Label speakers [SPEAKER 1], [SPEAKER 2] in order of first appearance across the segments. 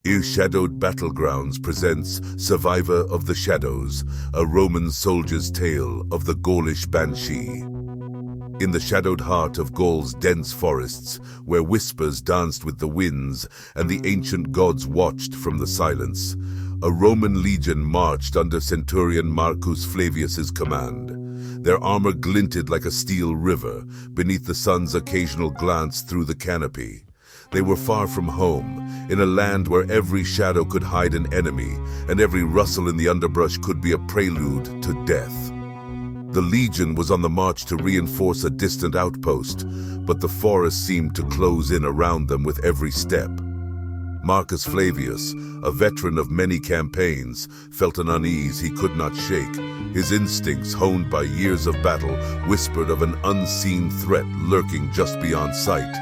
[SPEAKER 1] Shadowed Battlegrounds presents Survivor of the Shadows, a Roman soldier's tale of the Gaulish Banshee. In the shadowed heart of Gaul's dense forests, where whispers danced with the winds and the ancient gods watched from the silence, a Roman legion marched under Centurion Marcus Flavius's command. Their armor glinted like a steel river beneath the sun's occasional glance through the canopy. They were far from home, in a land where every shadow could hide an enemy, and every rustle in the underbrush could be a prelude to death. The legion was on the march to reinforce a distant outpost, but the forest seemed to close in around them with every step. Marcus Flavius, a veteran of many campaigns, felt an unease he could not shake. His instincts, honed by years of battle, whispered of an unseen threat lurking just beyond sight.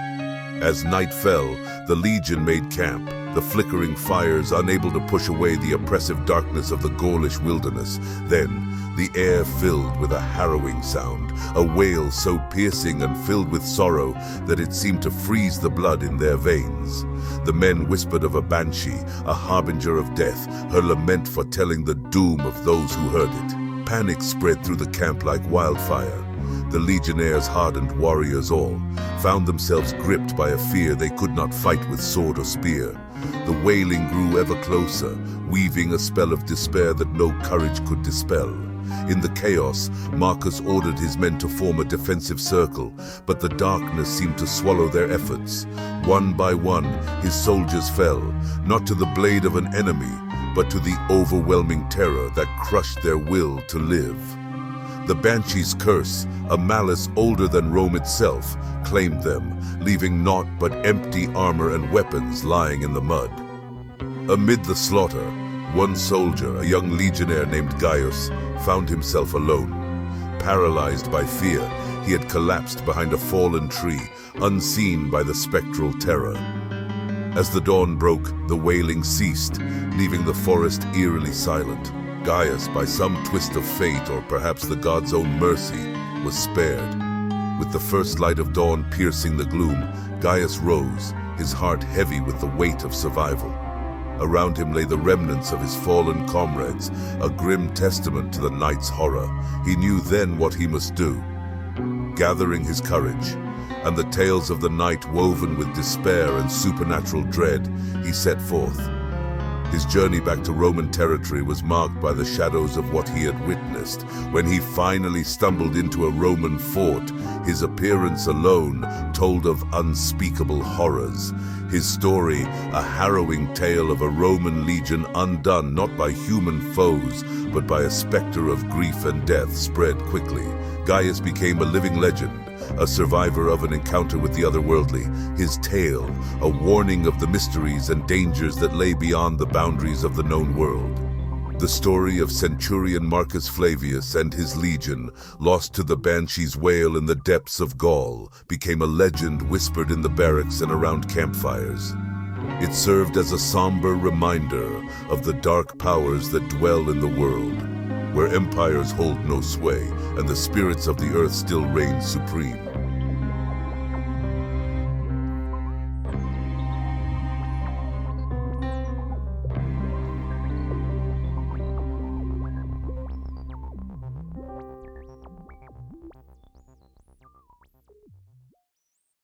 [SPEAKER 1] As night fell, the legion made camp, the flickering fires unable to push away the oppressive darkness of the Gaulish wilderness. Then, the air filled with a harrowing sound, a wail so piercing and filled with sorrow that it seemed to freeze the blood in their veins. The men whispered of a banshee, a harbinger of death, her lament foretelling the doom of those who heard it. Panic spread through the camp like wildfire. The legionnaires, hardened warriors all, found themselves gripped by a fear they could not fight with sword or spear. The wailing grew ever closer, weaving a spell of despair that no courage could dispel. In the chaos, Marcus ordered his men to form a defensive circle, but the darkness seemed to swallow their efforts. One by one, his soldiers fell, not to the blade of an enemy, but to the overwhelming terror that crushed their will to live. The Banshee's curse, a malice older than Rome itself, claimed them, leaving naught but empty armor and weapons lying in the mud. Amid the slaughter, one soldier, a young legionnaire named Gaius, found himself alone. Paralyzed by fear, he had collapsed behind a fallen tree, unseen by the spectral terror. As the dawn broke, the wailing ceased, leaving the forest eerily silent. Gaius, by some twist of fate or perhaps the god's own mercy, was spared. With the first light of dawn piercing the gloom, Gaius rose, his heart heavy with the weight of survival. Around him lay the remnants of his fallen comrades, a grim testament to the night's horror. He knew then what he must do. Gathering his courage, and the tales of the night woven with despair and supernatural dread, he set forth. His journey back to Roman territory was marked by the shadows of what he had witnessed. When he finally stumbled into a Roman fort, his appearance alone told of unspeakable horrors. His story, a harrowing tale of a Roman legion undone not by human foes, but by a specter of grief and death, spread quickly. Gaius became a living legend, a survivor of an encounter with the otherworldly. His tale, a warning of the mysteries and dangers that lay beyond the boundaries of the known world. The story of Centurion Marcus Flavius and his legion, lost to the Banshee's wail in the depths of Gaul, became a legend whispered in the barracks and around campfires. It served as a somber reminder of the dark powers that dwell in the world, where empires hold no sway and the spirits of the earth still reign supreme.